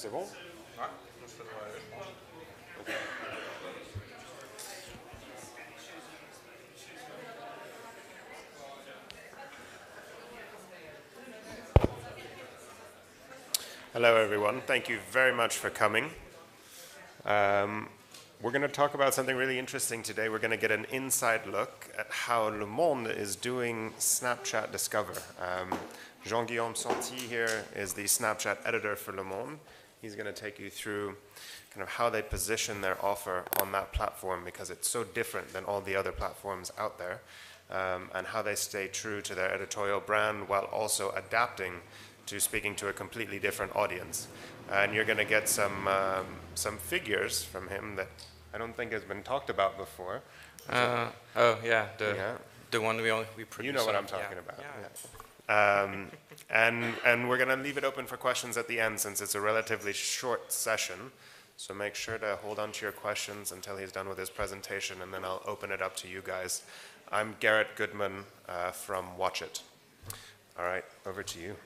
C'est bon? Ouais, ça devrait aller, je pense. Hello, everyone. Thank you very much for coming. We're going to talk about something really interesting today. We're going to get an inside look at how Le Monde is doing Snapchat Discover. Jean-Guillaume here is the Snapchat editor for Le Monde. He's going to take you through kind of how they position their offer on that platform because it's so different than all the other platforms out there, and how they stay true to their editorial brand while also adapting to speaking to a completely different audience. And you're going to get some figures from him that I don't think has been talked about before. The one we produce. You know what I'm talking about. Yeah. And we're going to leave it open for questions at the end since it's a relatively short session. So make sure to hold on to your questions until he's done with his presentation, and then I'll open it up to you guys. I'm Garrett Goodman from Watch It. All right, over to you.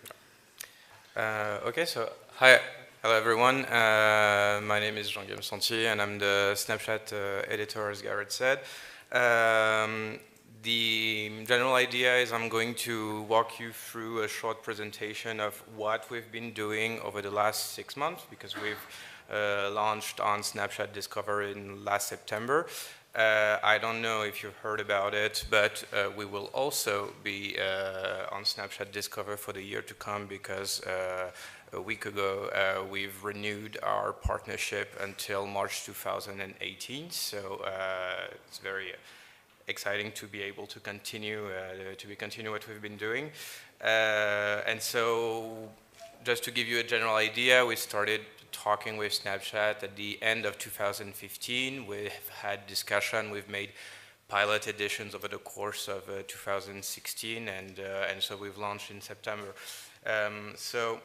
Okay, so hello everyone. My name is Jean-Guillaume and I'm the Snapchat editor, as Garrett said. The general idea is I'm going to walk you through a short presentation of what we've been doing over the last 6 months, because we've launched on Snapchat Discover in last September. I don't know if you've heard about it, but we will also be on Snapchat Discover for the year to come, because a week ago we've renewed our partnership until March 2018. So it's very exciting to be able to continue what we've been doing. And so just to give you a general idea, we started talking with Snapchat at the end of 2015. We've had discussion, we've made pilot editions over the course of 2016, and so we've launched in September. So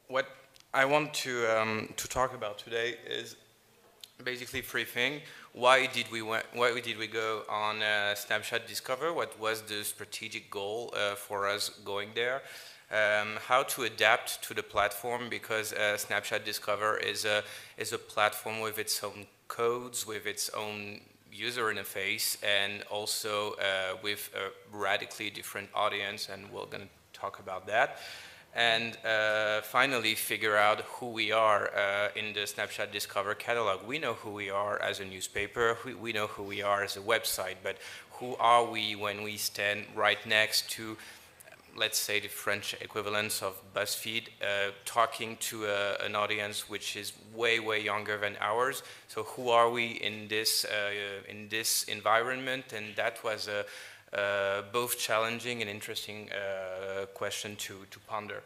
what I want to talk about today is basically 3 things. Why did we go on Snapchat Discover? What was the strategic goal for us going there? How to adapt to the platform, because Snapchat Discover is a platform with its own codes, with its own user interface, and also with a radically different audience, and we're going to talk about that. And finally, figure out who we are in the Snapchat Discover catalog. We know who we are as a newspaper, we know who we are as a website, but who are we when we stand right next to, let's say, the French equivalence of BuzzFeed, talking to an audience which is way, way younger than ours. So who are we in this environment? And that was both challenging and interesting question to ponder.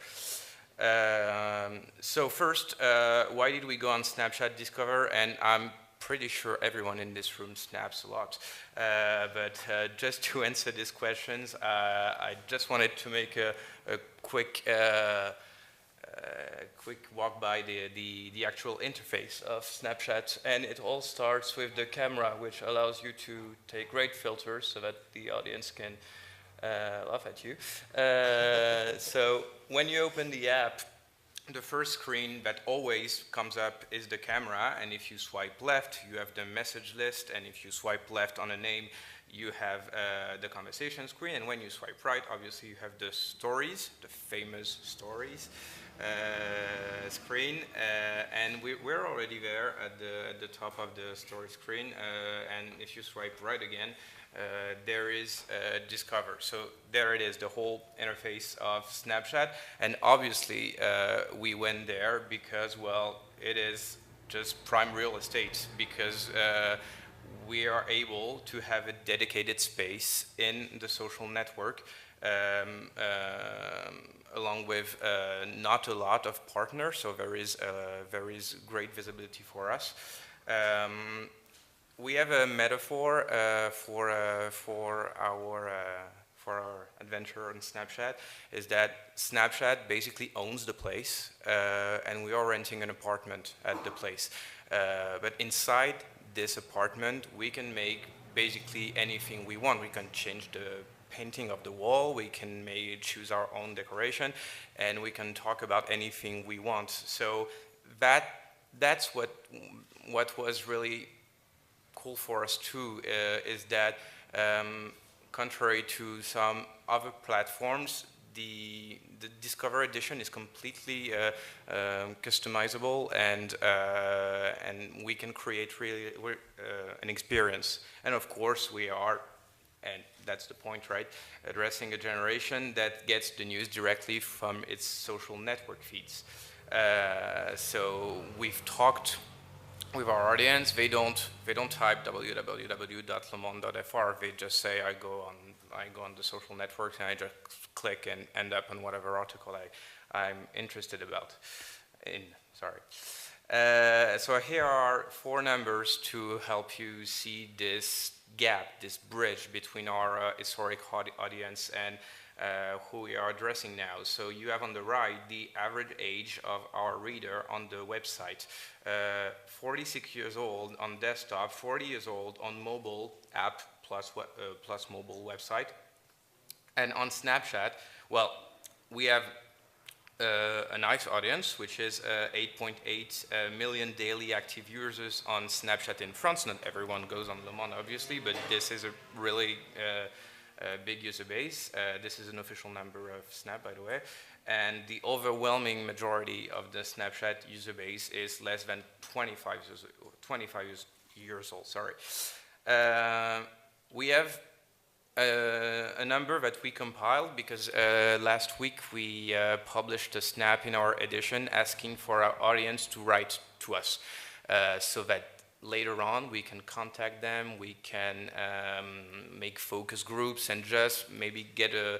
So first, why did we go on Snapchat Discover? And I'm pretty sure everyone in this room snaps a lot. But just to answer these questions, I just wanted to make a quick walk by the actual interface of Snapchat. And it all starts with the camera, which allows you to take great filters so that the audience can laugh at you. So when you open the app, the first screen that always comes up is the camera, and if you swipe left, you have the message list, and if you swipe left on a name, you have the conversation screen, and when you swipe right, obviously you have the stories, the famous stories screen, and we're already there at the top of the story screen, and if you swipe right again, there is Discover. So there it is, the whole interface of Snapchat. And obviously, we went there because, well, it is just prime real estate, because we are able to have a dedicated space in the social network, along with not a lot of partners, so there is great visibility for us. We have a metaphor for our adventure on Snapchat, is that Snapchat basically owns the place, and we are renting an apartment at the place. But inside this apartment, we can make basically anything we want. We can change the painting of the wall, we can choose our own decoration, and we can talk about anything we want. So that's what was really cool for us too, is that contrary to some other platforms, the Discover edition is completely customizable, and we can create really an experience. And of course, we are, and that's the point, right, addressing a generation that gets the news directly from its social network feeds. So we've talked with our audience. They don't type www.lemonde.fr. They just say, I go on the social networks and I just click and end up on whatever article I'm interested about. So here are 4 numbers to help you see this gap, this bridge between our historic audience and who we are addressing now. So you have on the right the average age of our reader on the website. 46 years old on desktop, 40 years old on mobile app plus mobile website. And on Snapchat, well, we have a nice audience, which is 8.8 million daily active users on Snapchat in France. Not everyone goes on Le Monde, obviously, but this is a really big user base. This is an official number of Snap, by the way. And the overwhelming majority of the Snapchat user base is less than 25 years old. Sorry. We have a number that we compiled because last week we published a snap in our edition asking for our audience to write to us so that later on we can contact them, we can make focus groups and just maybe get a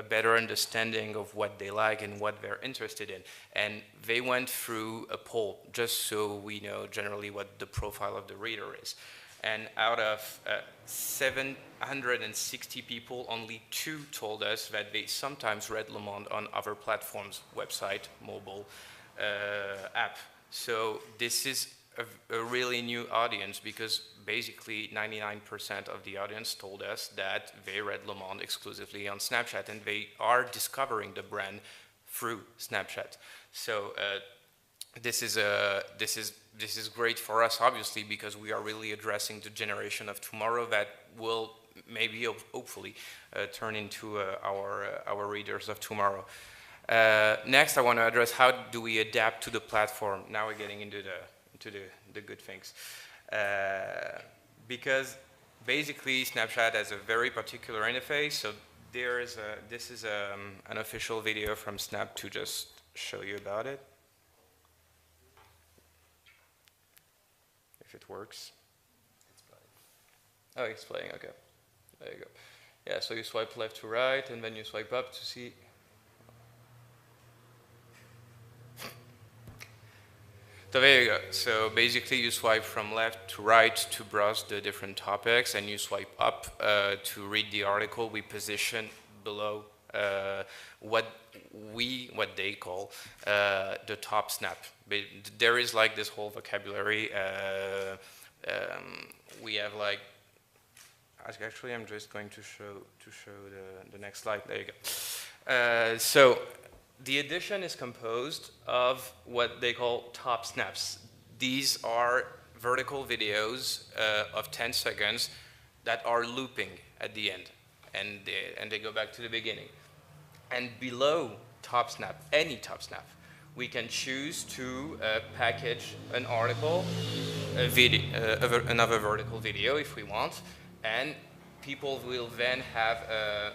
better understanding of what they like and what they're interested in. And they went through a poll just so we know generally what the profile of the reader is. And out of 760 people, only 2 told us that they sometimes read Le Monde on other platforms, website, mobile, app. So this is a really new audience because basically 99% of the audience told us that they read Le Monde exclusively on Snapchat, and they are discovering the brand through Snapchat. So this is great for us, obviously, because we are really addressing the generation of tomorrow that will maybe, hopefully, turn into our readers of tomorrow. Next, I want to address how do we adapt to the platform. Now we're getting into the good things, because basically Snapchat has a very particular interface. So this is an official video from Snap to just show you about it. If it works. It's playing. Oh, it's playing, okay. There you go. Yeah, so you swipe left to right, and then you swipe up to see. So there you go. So basically you swipe from left to right to browse the different topics, and you swipe up to read the article. We position below what they call the top snap. But there is like this whole vocabulary. We have like, actually I'm just going to show the next slide. There you go. So the edition is composed of what they call top snaps. These are vertical videos of 10 seconds that are looping at the end, and they go back to the beginning. And below top snap, any top snap, we can choose to package an article, a video, another vertical video if we want, and people will then have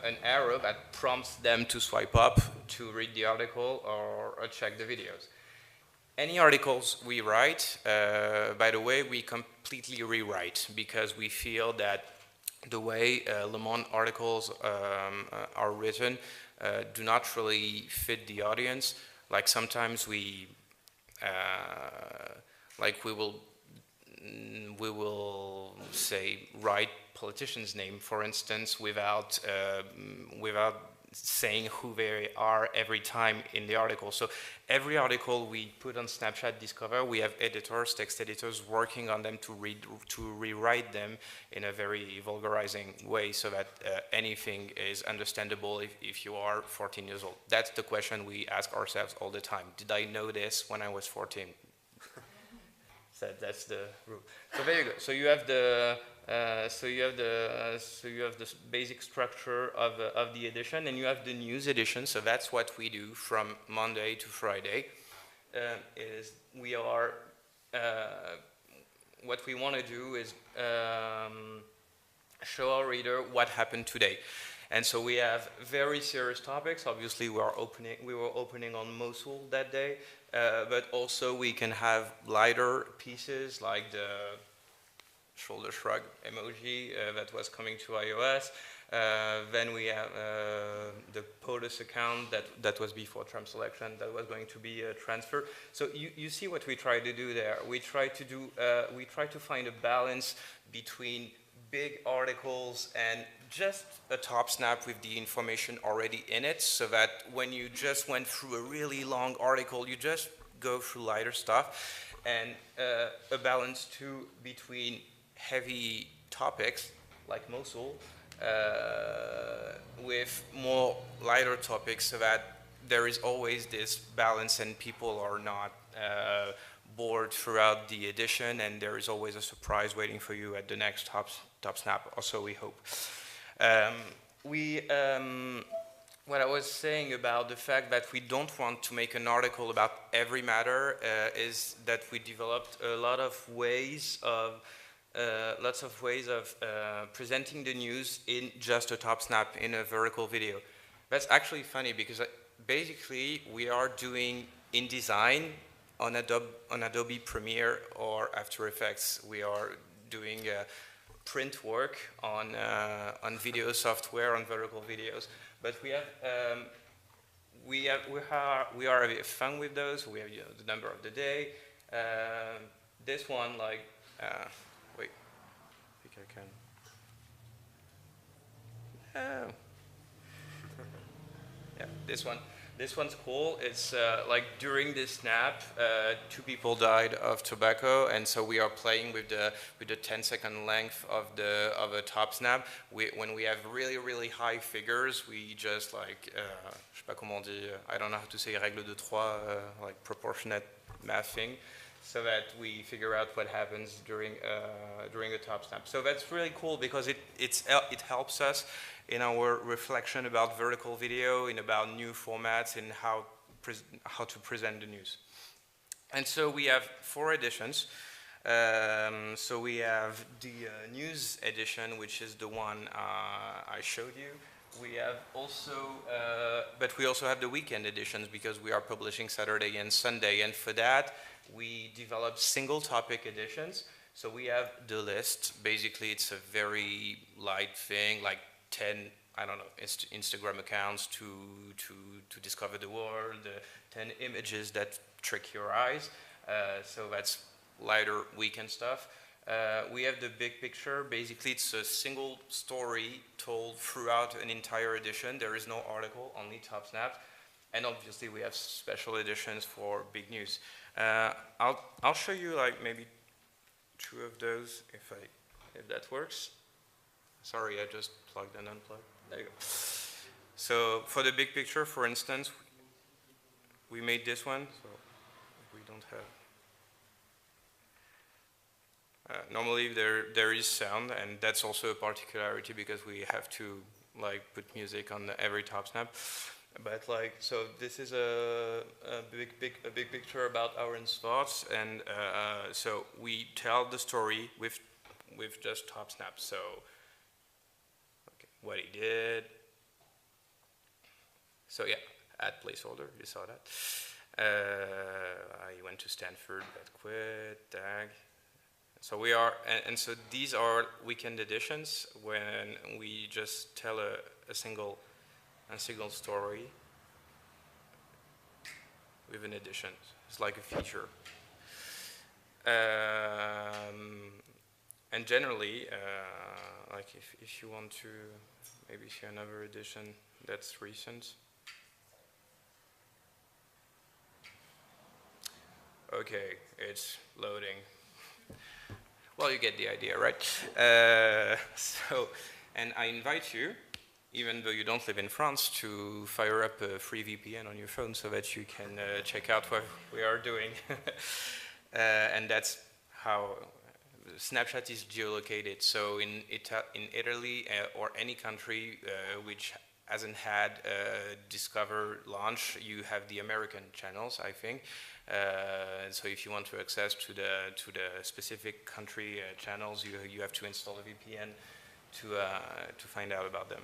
an arrow that prompts them to swipe up to read the article or check the videos. Any articles we write, by the way, we completely rewrite because we feel that the way Le Monde articles are written do not really fit the audience. Like sometimes we will say write politician's name, for instance, without saying who they are every time in the article. So every article we put on Snapchat Discover, we have editors, text editors working on them to rewrite them in a very vulgarizing way so that anything is understandable if you are 14 years old. That's the question we ask ourselves all the time. Did I know this when I was 14? So that's the rule. So there you go. So you have the basic structure of the edition, and you have the news edition. So that's what we do from Monday to Friday. What we want to do is show our reader what happened today. And so we have very serious topics. Obviously, we were opening on Mosul that day, but also we can have lighter pieces like the shoulder shrug emoji that was coming to iOS. Then we have the POTUS account that was before Trump's election that was going to be transferred. So you see what we try to do there. We try to find a balance between big articles and just a top snap with the information already in it, so that when you just went through a really long article, you just go through lighter stuff, and a balance too between heavy topics like Mosul with more lighter topics, so that there is always this balance and people are not bored throughout the edition, and there is always a surprise waiting for you at the next top snap, also we hope. What I was saying about the fact that we don't want to make an article about every matter is that we developed a lot of ways of presenting the news in just a top snap in a vertical video. That's actually funny because basically we are doing InDesign on Adobe Premiere or After Effects. We are doing print work on video software, on vertical videos. But we are having fun with those. We have the number of the day. This one, like, wait, I think I can. Oh. Yeah, this one. This one's cool. It's like during this snap, 2 people died of tobacco, and so we are playing with the 10-second length of a top snap. When we have really high figures, we just like je sais pas comment on dit, I don't know how to say règle de trois, like proportionate mathing, so that we figure out what happens during a top snap. So that's really cool because it helps us in our reflection about vertical video, in about new formats, and how to present the news. And so we have 4 editions. So we have the news edition, which is the one I showed you. We have also, but we also have the weekend editions because we are publishing Saturday and Sunday. And for that, we developed single topic editions. So we have the list. Basically, it's a very light thing, like 10, I don't know, Instagram accounts to discover the world, 10 images that trick your eyes. So that's lighter weekend stuff. We have the big picture. Basically, it's a single story told throughout an entire edition. There is no article, only top snaps. And obviously, we have special editions for big news. I'll show you like maybe 2 of those if that works. Sorry, I just plugged and unplugged. There you go. So for the big picture, for instance, we made this one. So we don't have. Normally there is sound, and that's also a particularity because we have to like put music on every top snap. But like, so this is a big picture about Aaron's thoughts, and so we tell the story with just top snaps. So what he did. So yeah, add placeholder, you saw that. He went to Stanford, but quit, tag. So we are, and so these are weekend editions when we just tell a single story with an edition. It's like a feature. And generally, like if you want to maybe see another edition that's recent. Okay, it's loading. Well, you get the idea, right? And I invite you, even though you don't live in France, to fire up a free VPN on your phone so that you can check out what we are doing. And that's how Snapchat is geolocated. So in Italy or any country which hasn't had a Discover launch, you have the American channels, I think. So if you want to access to the specific country channels, you have to install a VPN to find out about them.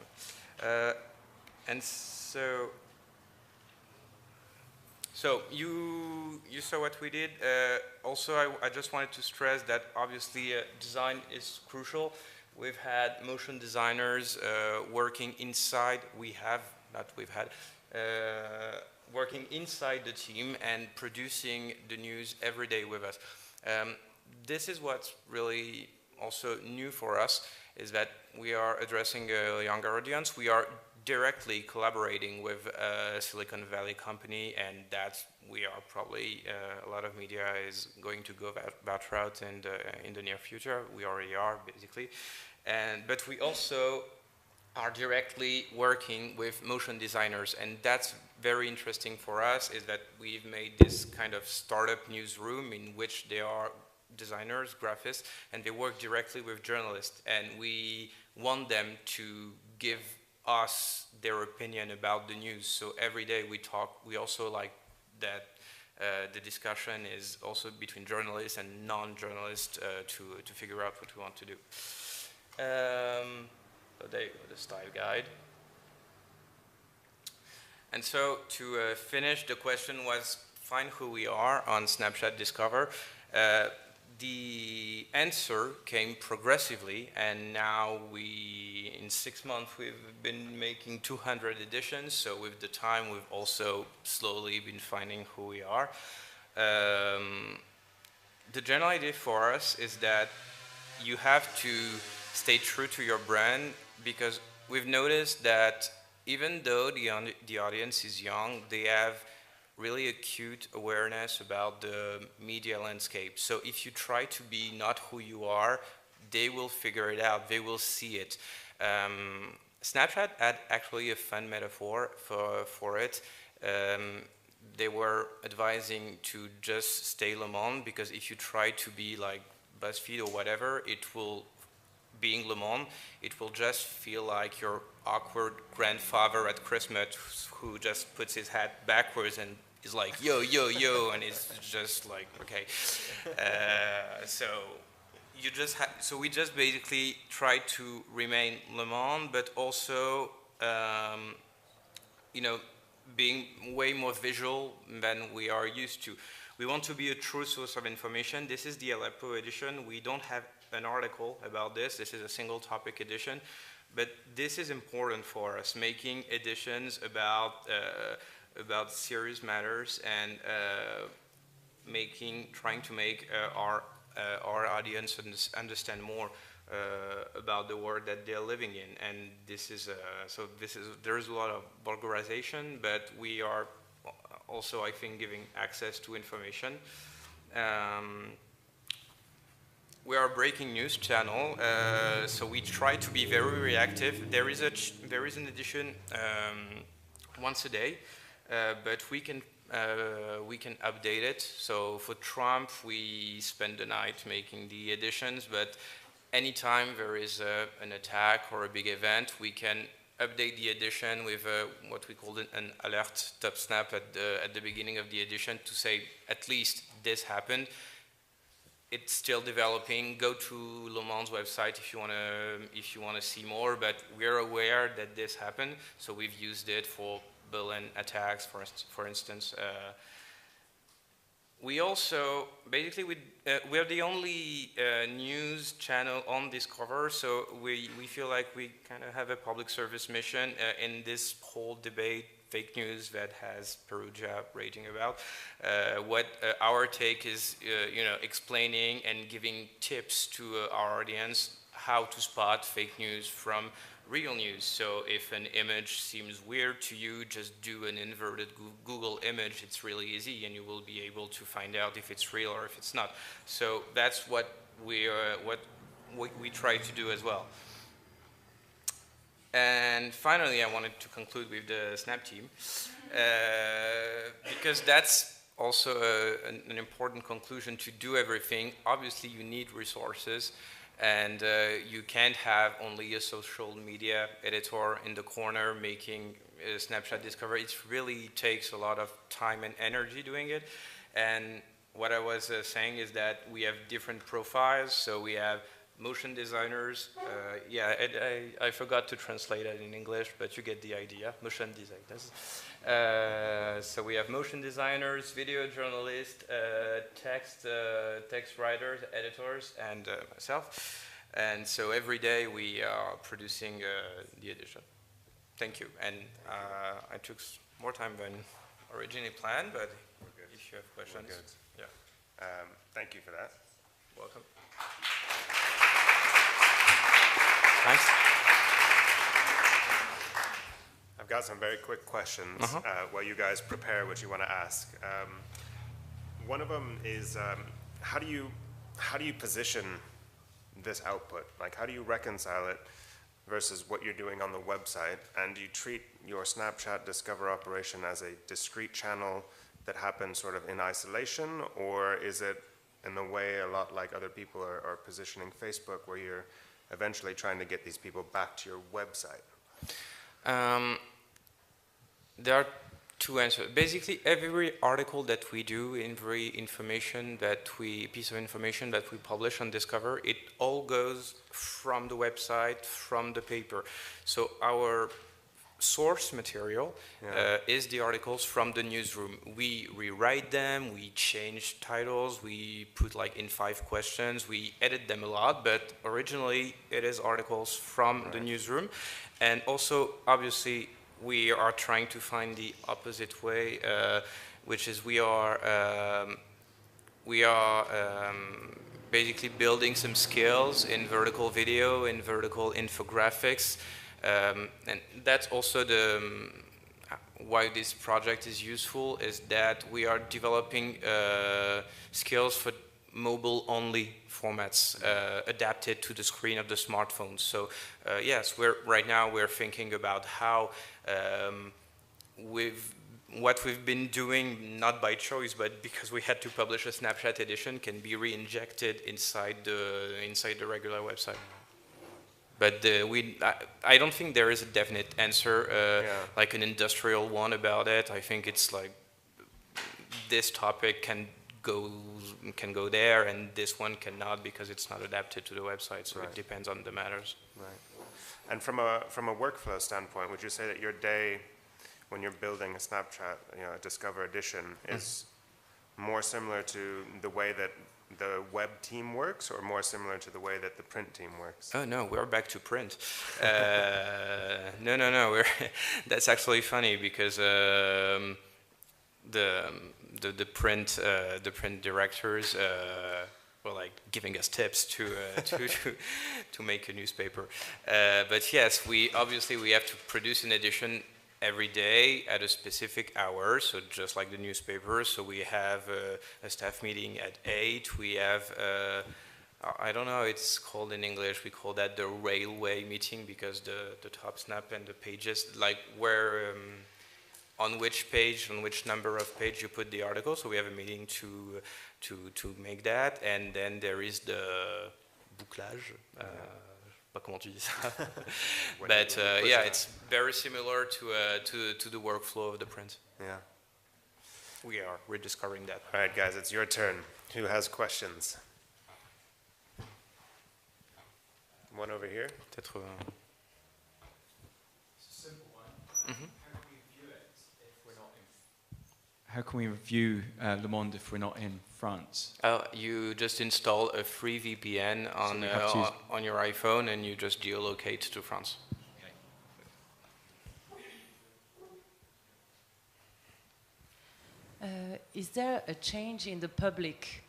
And so you saw what we did. Also, I just wanted to stress that obviously design is crucial. We've had motion designers working inside. Working inside the team and producing the news every day with us. This is what's really also new for us, is that we are addressing a younger audience. We are directly collaborating with a Silicon Valley company, and we are probably, a lot of media is going to go that route in the near future. We already are, basically. But we also are directly working with motion designers, and that's very interesting for us, is that we've made this kind of startup newsroom in which they are designers, graphists, and they work directly with journalists, and we want them to give us their opinion about the news. So every day we talk. We also like that the discussion is also between journalists and non-journalists to figure out what we want to do. So there you go, the style guide. And so to finish, the question was, find who we are on Snapchat Discover. The answer came progressively, and now in 6 months we've been making 200 editions, so with the time we've also slowly been finding who we are. The general idea for us is that you have to stay true to your brand, because we've noticed that even though the audience is young, they have really acute awareness about the media landscape. So if you try to be not who you are, they will figure it out, they will see it. Snapchat had actually a fun metaphor for it. They were advising to just stay Le Monde, because if you try to be like BuzzFeed or whatever, being Le Monde, it will just feel like your awkward grandfather at Christmas who just puts his hat backwards and is like, yo, yo, yo, and it's just like, okay. So we just basically try to remain Le Monde, but also, being way more visual than we are used to. We want to be a true source of information. This is the Aleppo edition. We don't have an article about this. This is a single topic edition. But this is important for us, making editions about serious matters and trying to make our audience understand more about the world that they're living in. And there's a lot of vulgarization, but we are also, I think, giving access to information. We are a breaking news channel, so we try to be very reactive. There is an edition once a day, but we can update it. So for Trump, we spend the night making the editions, but anytime there is an attack or a big event, we can update the edition with what we call an alert top snap at the beginning of the edition to say at least this happened. It's still developing. Go to Le Monde's website if you want to see more. But we're aware that this happened, so we've used it for Berlin attacks, for instance. We also basically we're the only news channel on Discover, so we feel like we kind of have a public service mission in this whole debate. Fake news that has Perugia raging about. What our take is, explaining and giving tips to our audience how to spot fake news from real news. So if an image seems weird to you, just do an inverted Google image. It's really easy, and you will be able to find out if it's real or if it's not. So that's what we try to do as well. And finally, I wanted to conclude with the Snap team, because that's also an important conclusion. To do everything, obviously you need resources, and you can't have only a social media editor in the corner making a Snapchat Discover. It really takes a lot of time and energy doing it. And what I was saying is that we have different profiles. So we have motion designers, I forgot to translate it in English, but you get the idea, motion designers. So we have motion designers, video journalists, text writers, editors, and myself. And so every day we are producing the edition. Thank you. And I took more time than originally planned, but if you have questions. Yeah. Thank you for that. Welcome. Thanks. I've got some very quick questions while you guys prepare what you want to ask. One of them is how do you position this output? Like, how do you reconcile it versus what you're doing on the website? And do you treat your Snapchat Discover operation as a discrete channel that happens sort of in isolation, or is it in the way a lot like other people are positioning Facebook, where you're eventually trying to get these people back to your website? There are two answers. Basically, every article that we do, piece of information that we publish on Discover, it all goes from the website, from the paper. So our source material is the articles from the newsroom. We rewrite them, we change titles, we put like in 5 questions, we edit them a lot, but originally it is articles from the newsroom. And also, obviously, we are trying to find the opposite way, which is we are basically building some skills in vertical video, in vertical infographics. And that's also why this project is useful, is that we are developing skills for mobile-only formats adapted to the screen of the smartphone. So yes, right now we're thinking about how what we've been doing, not by choice, but because we had to publish a Snapchat edition, can be re-injected inside the regular website. But I don't think there is a definite answer, like an industrial one about it. I think it's like this topic can go there, and this one cannot because it's not adapted to the website. So it depends on the matters. Right. And from a workflow standpoint, would you say that your day, when you're building a Snapchat, a Discover edition, is more similar to the way that the web team works, or more similar to the way that the print team works? Oh no, we're back to print. No. That's actually funny because the print directors were like giving us tips to make a newspaper. But yes, we have to produce an edition every day at a specific hour, so just like the newspaper. So we have a staff meeting at 8. We have I don't know, it's called in English, we call that the railway meeting, because the top snap and the pages, like where on which page, on which number of page you put the article. So we have a meeting to make that, and then there is the bouclage. Comment tu dis ça? But yeah, it's very similar to the workflow of the print. Yeah. We're rediscovering that. All right, guys, it's your turn. Who has questions? One over here. Peut-être. It's a simple one. How can we review Le Monde if we're not in France? You just install a free VPN on your iPhone, and you just geolocate to France. Is there a change in the public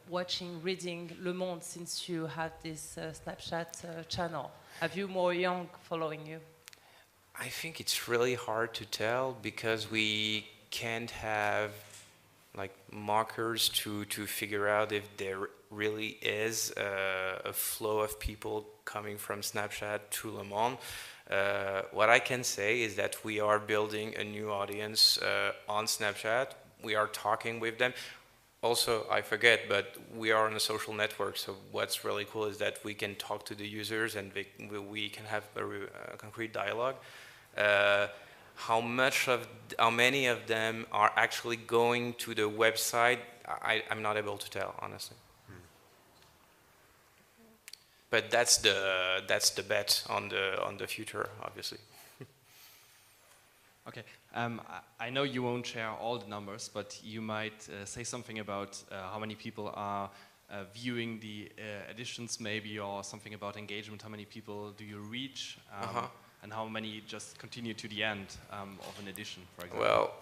watching, reading Le Monde since you have this Snapchat channel? Have you more young following you? I think it's really hard to tell because we can't have like markers to figure out if there really is a flow of people coming from Snapchat to Le Monde. What I can say is that we are building a new audience on Snapchat. We are talking with them. Also, I forget, but we are on a social network, so what's really cool is that we can talk to the users and we can have a concrete dialogue. How many of them are actually going to the website, I'm not able to tell, honestly. But that's the bet on the future, obviously. Okay, I know you won't share all the numbers, but you might say something about how many people are viewing the editions maybe, or something about engagement. How many people do you reach? And how many just continue to the end of an edition, for example? Well,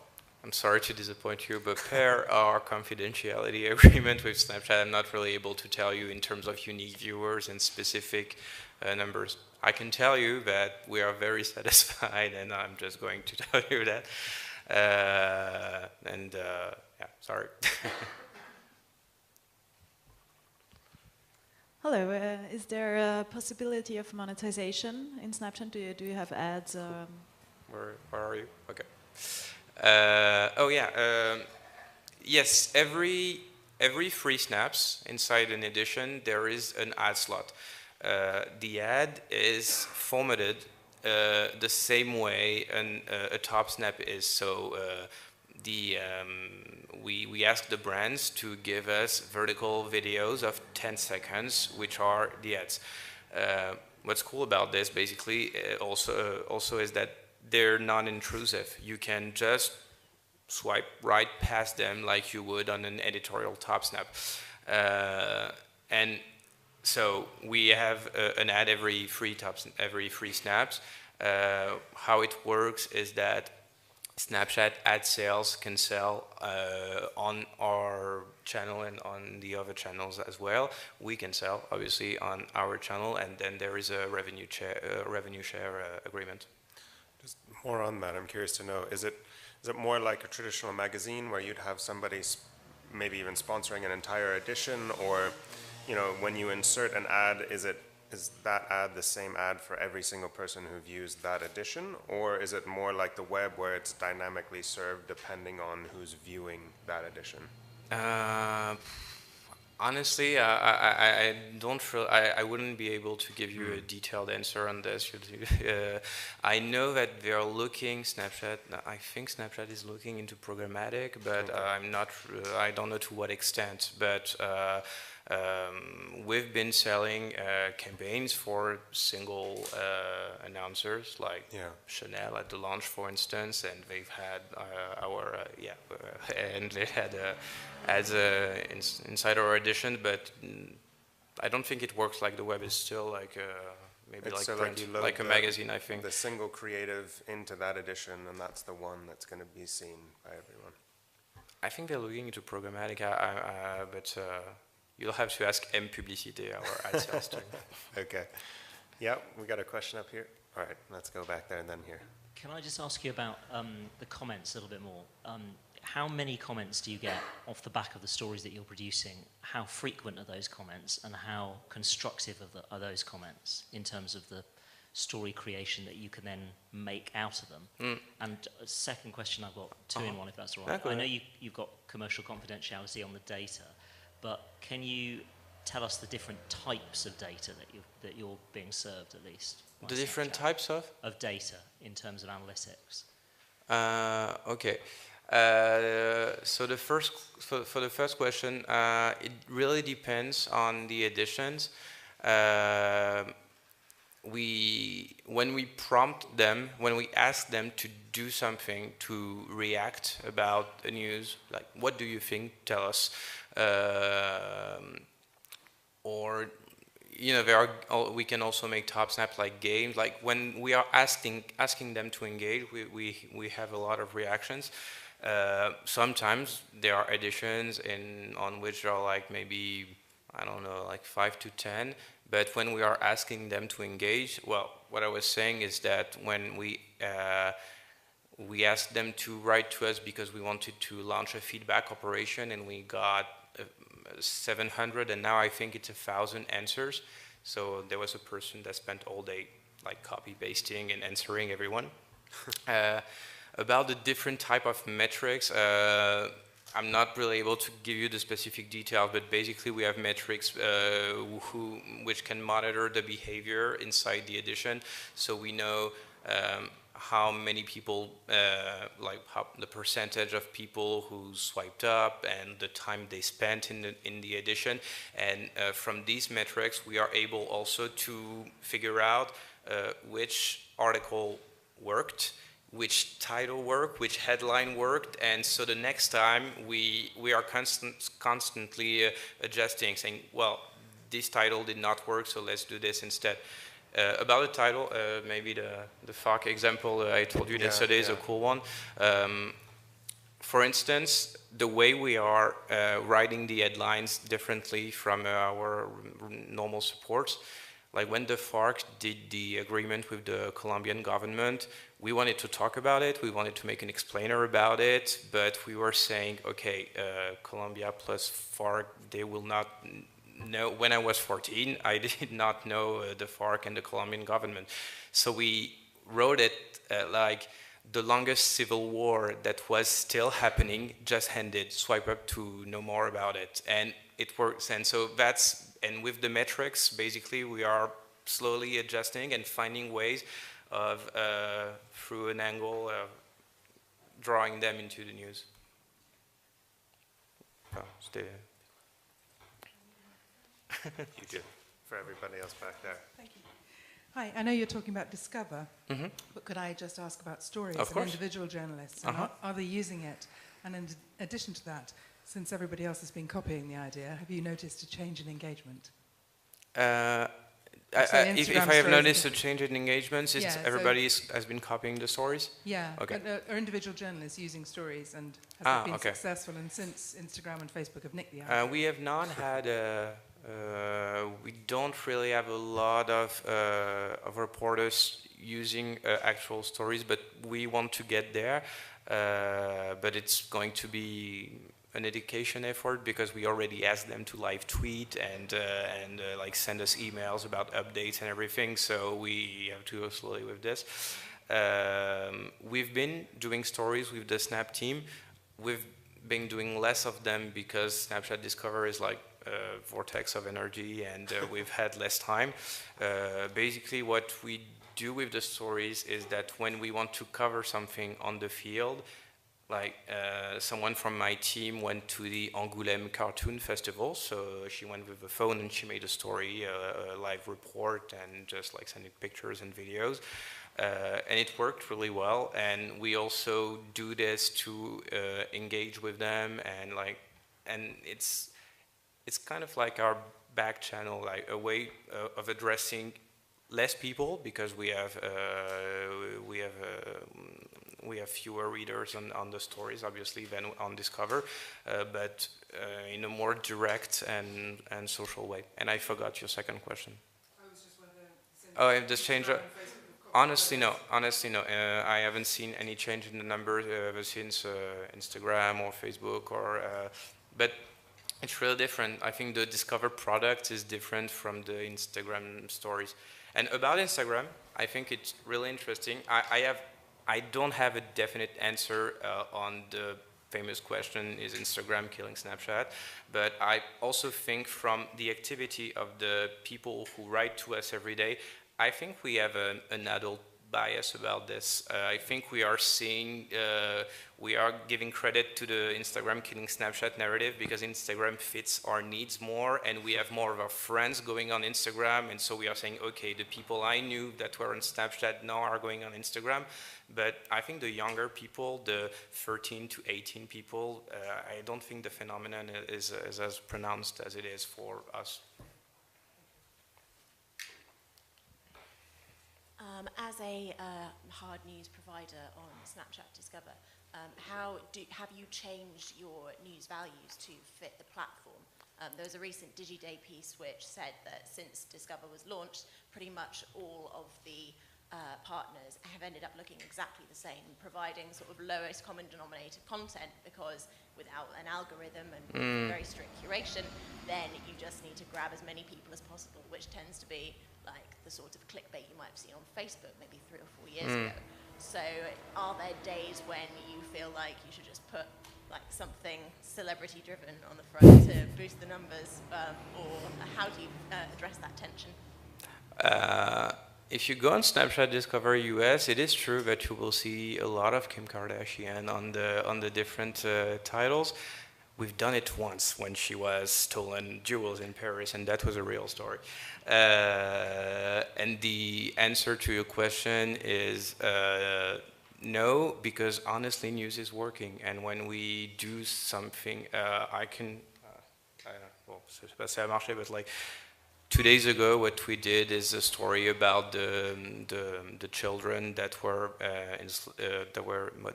I'm sorry to disappoint you, but per our confidentiality agreement with Snapchat, I'm not really able to tell you in terms of unique viewers and specific numbers. I can tell you that we are very satisfied, and I'm just going to tell you that. Yeah, sorry. Hello, is there a possibility of monetization in Snapchat? Do you have ads? Where are you? Okay. Oh yeah. Yes, every free snaps inside an edition, there is an ad slot. The ad is formatted the same way a top snap is. So we ask the brands to give us vertical videos of 10 seconds, which are the ads. What's cool about this, basically, also is that they're non-intrusive. You can just swipe right past them like you would on an editorial top snap. And so we have an ad every free snaps. How it works is that Snapchat ad sales can sell on our channel and on the other channels as well. We can sell, obviously, on our channel, and then there is a revenue share agreement. Just more on that, I'm curious to know, is it more like a traditional magazine where you'd have somebody maybe even sponsoring an entire edition, or, you know, when you insert an ad, is that ad the same ad for every single person who views that edition, or is it more like the web where it's dynamically served depending on who's viewing that edition? Honestly, I wouldn't be able to give you a detailed answer on this. I know that they are looking, I think Snapchat is looking into programmatic, but okay. I don't know to what extent, but we've been selling campaigns for single announcers, like Chanel at the launch, for instance, and they've had and they had ads inside our edition, but I don't think it works like the web. Is still like maybe it's like print, like a magazine, I think. The single creative into that edition, and that's the one that's going to be seen by everyone. I think they're looking into programmatic, but you'll have to ask M Publicité, our ad sales team. Okay. Yeah, we got a question up here. All right, let's go back there and then here. Can I just ask you about the comments a little bit more? How many comments do you get off the back of the stories that you're producing? How frequent are those comments, and how constructive are those comments in terms of the story creation that you can then make out of them? And a second question, I've got two in one, if that's all right. I know you've got commercial confidentiality on the data, but can you tell us the different types of data that you're being served, at least? The different types of data in terms of analytics. Okay. So for the first question, it really depends on the editions. When we prompt them, when we ask them to do something, to react about a news, like, what do you think? Tell us. Or, you know, we can also make top snaps like games. Like when we are asking them to engage, we have a lot of reactions. Sometimes there are editions on which there are like maybe, I don't know, like 5 to 10. But when we are asking them to engage, well, what I was saying is that when we asked them to write to us because we wanted to launch a feedback operation, and we got 700, and now I think it's 1,000 answers. So there was a person that spent all day like copy pasting and answering everyone. About the different type of metrics, I'm not really able to give you the specific details, but basically we have metrics which can monitor the behavior inside the edition, so we know how many people, like how the percentage of people who swiped up and the time they spent in the edition, and from these metrics we are able also to figure out which article worked, which title worked, which headline worked, and so the next time we are constantly adjusting, saying, well, this title did not work, so let's do this instead. About the title, maybe the FARC example I told you yesterday is a cool one. For instance, the way we are writing the headlines differently from our normal supports, like when the FARC did the agreement with the Colombian government, we wanted to talk about it, we wanted to make an explainer about it, but we were saying, okay, Colombia plus FARC, they will not know. When I was 14, I did not know the FARC and the Colombian government. So we wrote it like the longest civil war that was still happening just ended, swipe up to know more about it. And it works, and so that's, and with the metrics, basically we are slowly adjusting and finding ways of, through an angle, drawing them into the news. Oh, stay. You do, for everybody else back there. Thank you. Hi, I know you're talking about Discover, Mm-hmm. but could I just ask about stories Of and course. individual journalists? And are they using it? And in addition to that, since everybody else has been copying the idea, have you noticed a change in engagement? If Instagram I have stories noticed a and- change in engagement, since Yeah, so- everybody has been copying the stories? Yeah, Okay. but are individual journalists using stories, and has it been okay. successful? And since Instagram and Facebook have nicked the idea? We have not had we don't really have a lot of reporters using actual stories, but we want to get there. But it's going to be an education effort, because we already asked them to live tweet and like send us emails about updates and everything. So we have to go slowly with this. We've been doing stories with the Snap team. We've been doing less of them because Snapchat Discover is like a vortex of energy, and we've had less time. Basically, what we do with the stories is that when we want to cover something on the field, like someone from my team went to the Angoulême Cartoon Festival, so she went with a phone and she made a story, a live report, and just like sending pictures and videos. And it worked really well, and we also do this to engage with them, and it's kind of like our back channel, like a way of addressing less people, because we have fewer readers on the stories, obviously, than on Discover, but in a more direct and social way. And I forgot your second question. I was just wondering. Oh, if this change. Honestly, no. I haven't seen any change in the numbers ever since Instagram or Facebook, but it's really different. I think the Discover product is different from the Instagram stories. And about Instagram, I think it's really interesting. I don't have a definite answer on the famous question, is Instagram killing Snapchat? But I also think from the activity of the people who write to us every day, I think we have an adult bias about this. I think we are seeing, we are giving credit to the Instagram killing Snapchat narrative because Instagram fits our needs more, and we have more of our friends going on Instagram, and so we are saying, okay, the people I knew that were on Snapchat now are going on Instagram. But I think the younger people, the 13 to 18 people, I don't think the phenomenon is as pronounced as it is for us. As as a hard news provider on Snapchat Discover, have you changed your news values to fit the platform? There was a recent DigiDay piece which said that since Discover was launched, pretty much all of the partners have ended up looking exactly the same, providing sort of lowest common denominator content, because without an algorithm and very strict curation, then you just need to grab as many people as possible, which tends to be like the sort of clickbait you might have seen on Facebook maybe 3 or 4 years ago. So are there days when you feel like you should just put like something celebrity driven on the front to boost the numbers, or how do you address that tension? If you go on Snapchat Discover US, it is true that you will see a lot of Kim Kardashian on the different titles. We've done it once when she was stolen jewels in Paris, and that was a real story. And the answer to your question is no, because honestly, news is working. And when we do something, well, c'est pas si ça a marché, but like 2 days ago, what we did is a story about the children that were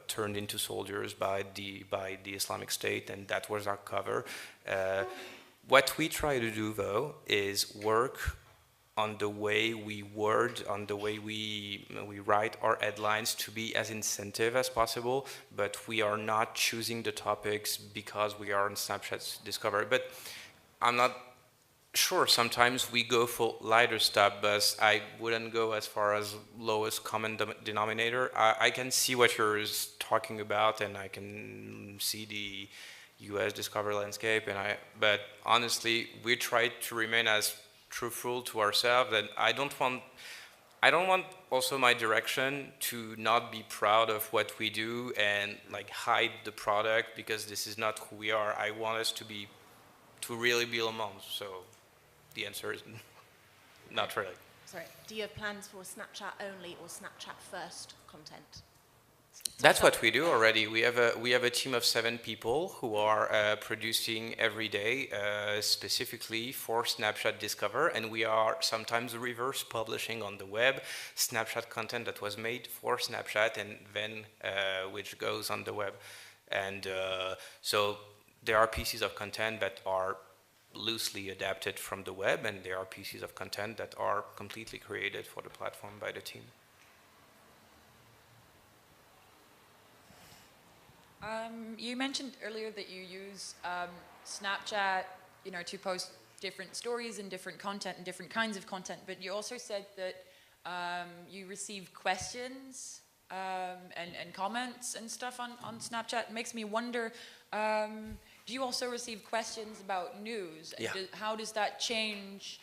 turned into soldiers by the Islamic State, and that was our cover. What we try to do, though, is work on the way we word, on the way we write our headlines to be as incentive as possible, but we are not choosing the topics because we are on Snapchat Discover. But I'm not sure, sometimes we go for lighter stuff, but I wouldn't go as far as lowest common denominator. I can see what you're talking about, and I can see the US Discover landscape, but honestly, we try to remain as truthful to ourselves, and I don't want also my direction to not be proud of what we do and like hide the product, because this is not who we are. I want us to really be Le Monde. So the answer is not really. Sorry, do you have plans for Snapchat only or Snapchat first content? That's what we do already. We have a team of 7 people who are producing every day, specifically for Snapchat Discover, and we are sometimes reverse publishing on the web Snapchat content that was made for Snapchat and then which goes on the web. And so there are pieces of content that are loosely adapted from the web, and there are pieces of content that are completely created for the platform by the team. You mentioned earlier that you use Snapchat, to post different stories and different content and different kinds of content, but you also said that you receive questions and comments and stuff on Snapchat. It makes me wonder, do you also receive questions about news? Yeah. How does that change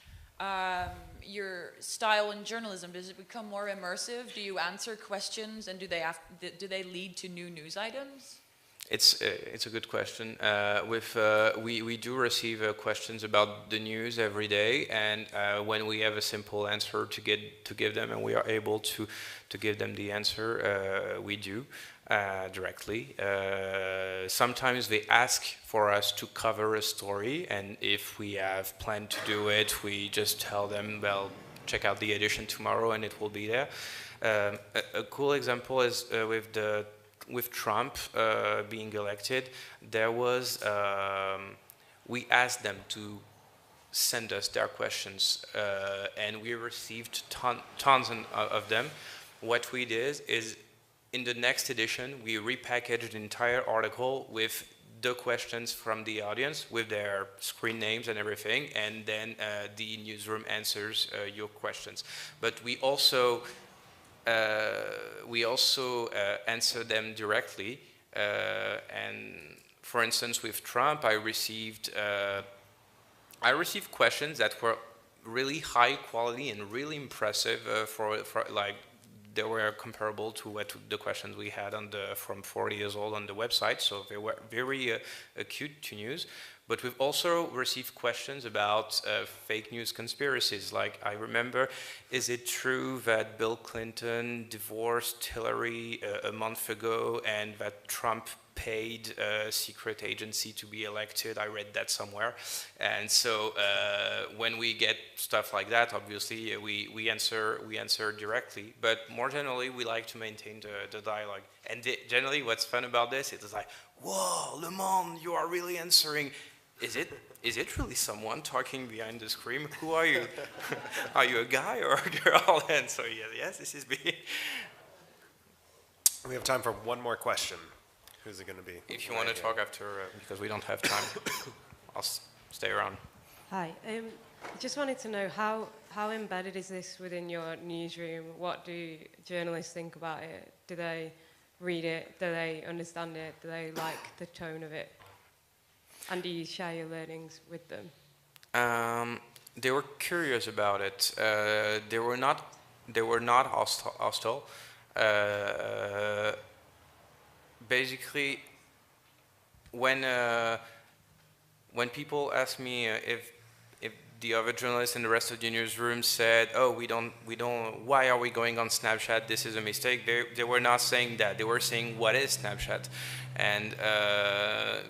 your style in journalism? Does it become more immersive? Do you answer questions, and do they lead to new news items? It's a good question. We do receive questions about the news every day, and when we have a simple answer to give them, and we are able to give them the answer, we do directly. Sometimes they ask for us to cover a story, and if we have planned to do it, we just tell them, well, check out the edition tomorrow, and it will be there. A cool example is with Trump being elected, there was, we asked them to send us their questions, and we received tons of them. What we did is, in the next edition, we repackaged the entire article with the questions from the audience, with their screen names and everything, and then the newsroom answers your questions. But we also answer them directly, and for instance, with Trump, I received questions that were really high quality and really impressive. For like, they were comparable to what the questions we had from 40 years old on the website, so they were very acute to news. But we've also received questions about fake news conspiracies. Like, I remember, is it true that Bill Clinton divorced Hillary a month ago, and that Trump paid secret agency to be elected. I read that somewhere. And so when we get stuff like that, obviously we answer directly. But more generally, we like to maintain the dialogue. And generally, what's fun about this, it is like, whoa, Le Monde, you are really answering. Is it really someone talking behind the screen? Who are you? Are you a guy or a girl? And so yes, this is me. We have time for one more question. Who's it going to be? If you want to talk after, because we don't have time, I'll stay around. Hi. Just wanted to know how embedded is this within your newsroom? What do journalists think about it? Do they read it? Do they understand it? Do they like the tone of it? And do you share your learnings with them? They were curious about it. They were not hostile. Basically, when people ask me if the other journalists in the rest of the newsroom said, "Oh, we don't. Why are we going on Snapchat? This is a mistake." They were not saying that. They were saying, "What is Snapchat?" And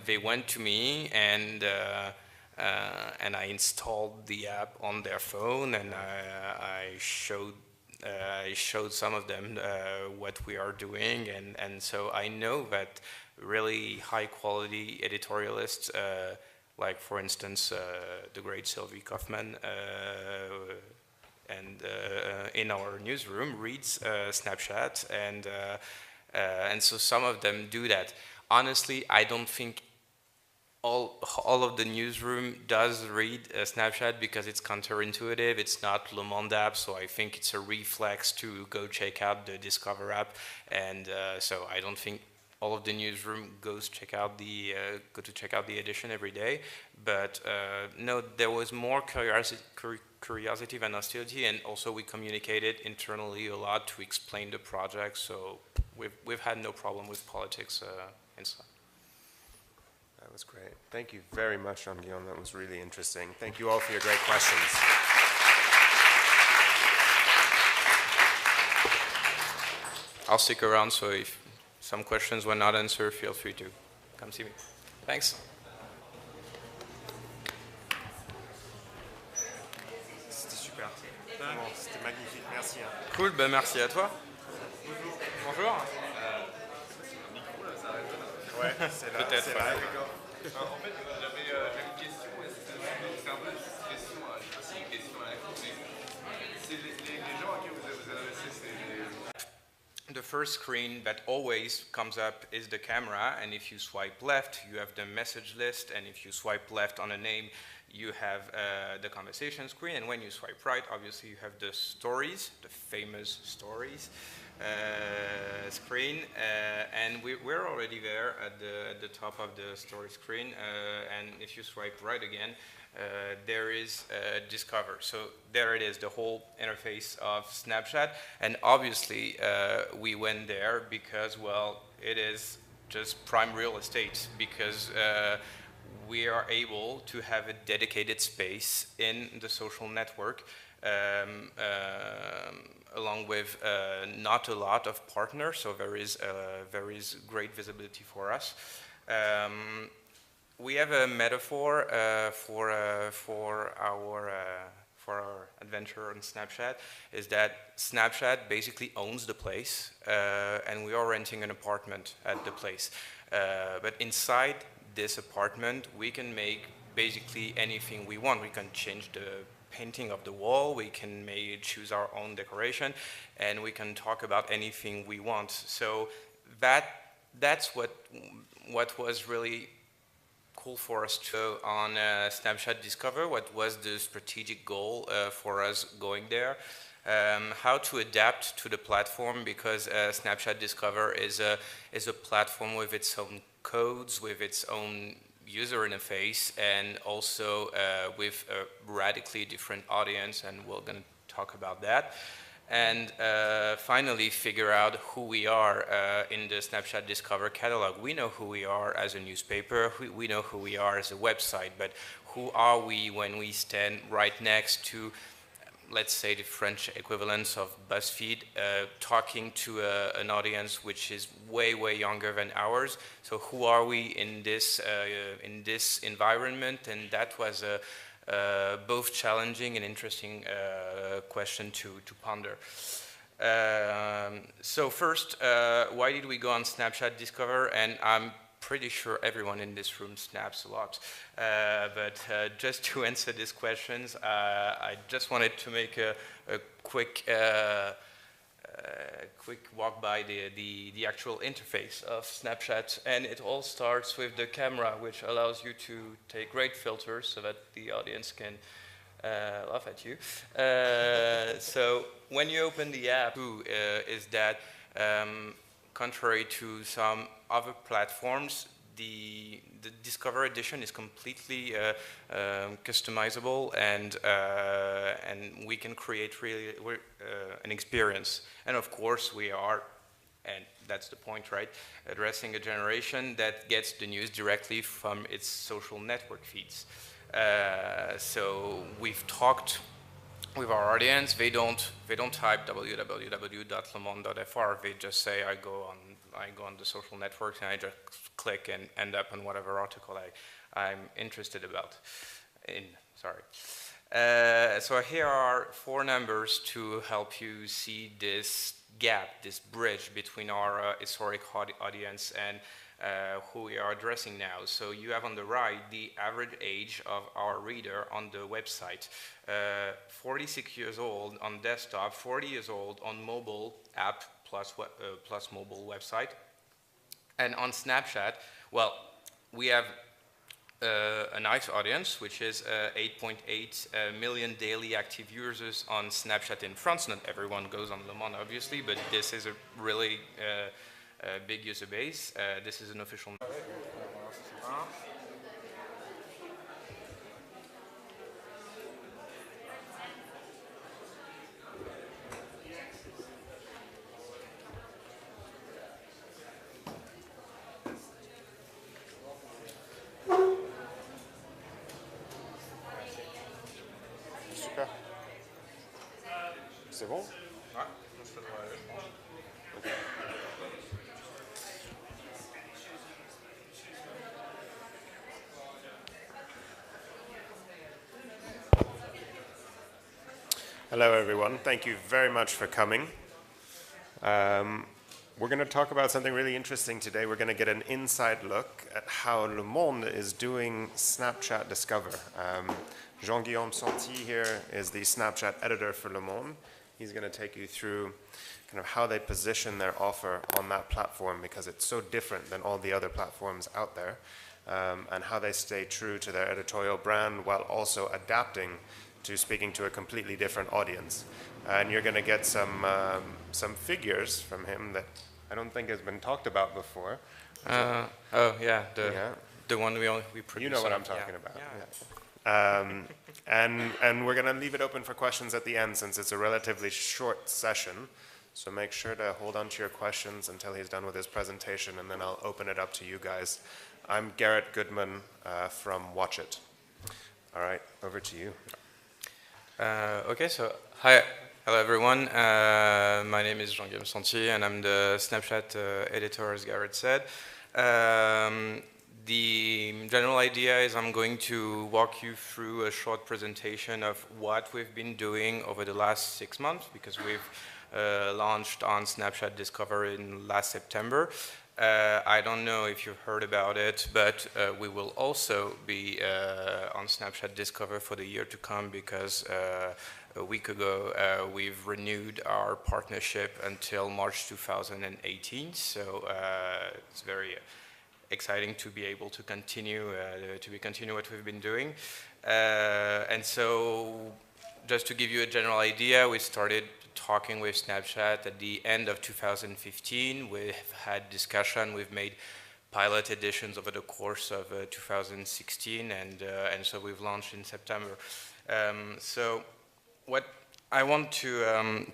they went to me and I installed the app on their phone, and I showed some of them what we are doing, and so I know that really high quality editorialists, like for instance the great Sylvie Kaufman, and in our newsroom reads Snapchat, and so some of them do that. Honestly, I don't think all of the newsroom does read Snapchat because it's counterintuitive. It's not Le Monde app, so I think it's a reflex to go check out the Discover app, and so I don't think all of the newsroom go to check out the edition every day. But no, there was more curiosity than hostility, and also we communicated internally a lot to explain the project. So we've had no problem with politics inside. That was great. Thank you very much, Jean-Guillaume. That was really interesting. Thank you all for your great questions. I'll stick around, so if some questions were not answered, feel free to come see me. Thanks. C'était super. Vraiment, c'était magnifique. Merci. Cool, ben merci à toi. Bonjour. Ouais, c'est là. Peut-être. En fait, j'avais une question, c'est un peu une question, je sais pas si une question à la con, mais c'est les gens à qui vous adressez, c'est... The first screen that always comes up is the camera, and if you swipe left, you have the message list, and if you swipe left on a name, you have the conversation screen, and when you swipe right, obviously you have the stories, the famous stories screen, and we're already there at the top of the story screen, and if you swipe right again, there is Discover. So there it is, the whole interface of Snapchat, and obviously we went there because, well, it is just prime real estate, because we are able to have a dedicated space in the social network, along with not a lot of partners, so there is great visibility for us. We have a metaphor for our adventure on Snapchat, is that Snapchat basically owns the place, and we are renting an apartment at the place. But inside this apartment, we can make basically anything we want. We can change the painting of the wall, we can choose our own decoration, and we can talk about anything we want. So that's what was really cool for us to on Snapchat Discover. What was the strategic goal for us going there? How to adapt to the platform, because Snapchat Discover is a platform with its own codes, with its own user interface, and also with a radically different audience, and we're going to talk about that. And finally figure out who we are in the Snapchat Discover catalog. We know who we are as a newspaper, we know who we are as a website, but who are we when we stand right next to let's say, the French equivalence of BuzzFeed, talking to an audience which is way, way younger than ours. So who are we in this environment? And that was both challenging and interesting question to ponder. So first, why did we go on Snapchat Discover? And I'm pretty sure everyone in this room snaps a lot. But just to answer these questions, I just wanted to make a quick walk by the actual interface of Snapchat. And it all starts with the camera, which allows you to take great filters so that the audience can laugh at you. So when you open the app, is that contrary to some other platforms, the Discover edition is completely customizable, and we can create really an experience. And of course, we are, and that's the point, right, addressing a generation that gets the news directly from its social network feeds. So we've talked with our audience. They don't type www.lemonde.fr. They just say I go on the social networks and I just click and end up on whatever article I'm interested about. So here are 4 numbers to help you see this gap, this bridge between our historic audience and who we are addressing now. So you have on the right the average age of our reader on the website. 46 years old on desktop, 40 years old on mobile app plus mobile website. And on Snapchat, well, we have a nice audience, which is 8.8 million daily active users on Snapchat in France. Not everyone goes on Le Monde, obviously, but this is a really big user base. This is an official. Super. C'est bon? Ouais, ça devrait aller, je pense. Okay. Hello, everyone. Thank you very much for coming. We're going to talk about something really interesting today. We're going to get an inside look at how Le Monde is doing Snapchat Discover. Jean-Guillaume here is the Snapchat editor for Le Monde. He's going to take you through kind of how they position their offer on that platform, because it's so different than all the other platforms out there, and how they stay true to their editorial brand while also adapting to speaking to a completely different audience. And you're going to get some figures from him that I don't think has been talked about before. The one we produce. You know what I'm talking about. Yeah. And we're going to leave it open for questions at the end, since it's a relatively short session. So make sure to hold on to your questions until he's done with his presentation, and then I'll open it up to you guys. I'm Garrett Goodman from Watch It. All right, over to you. Okay, so hello everyone. My name is Jean-Guillaume and I'm the Snapchat editor, as Garrett said. The general idea is I'm going to walk you through a short presentation of what we've been doing over the last 6 months, because we've launched on Snapchat Discover in last September. I don't know if you've heard about it, but we will also be on Snapchat Discover for the year to come, because a week ago we've renewed our partnership until March 2018. So it's very exciting to be able to continue what we've been doing. And so, just to give you a general idea, we started talking with Snapchat at the end of 2015. We've had discussion, we've made pilot editions over the course of 2016, and so we've launched in September. So what I want to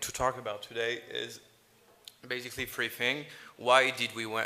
talk about today is basically 3 things. Why did we go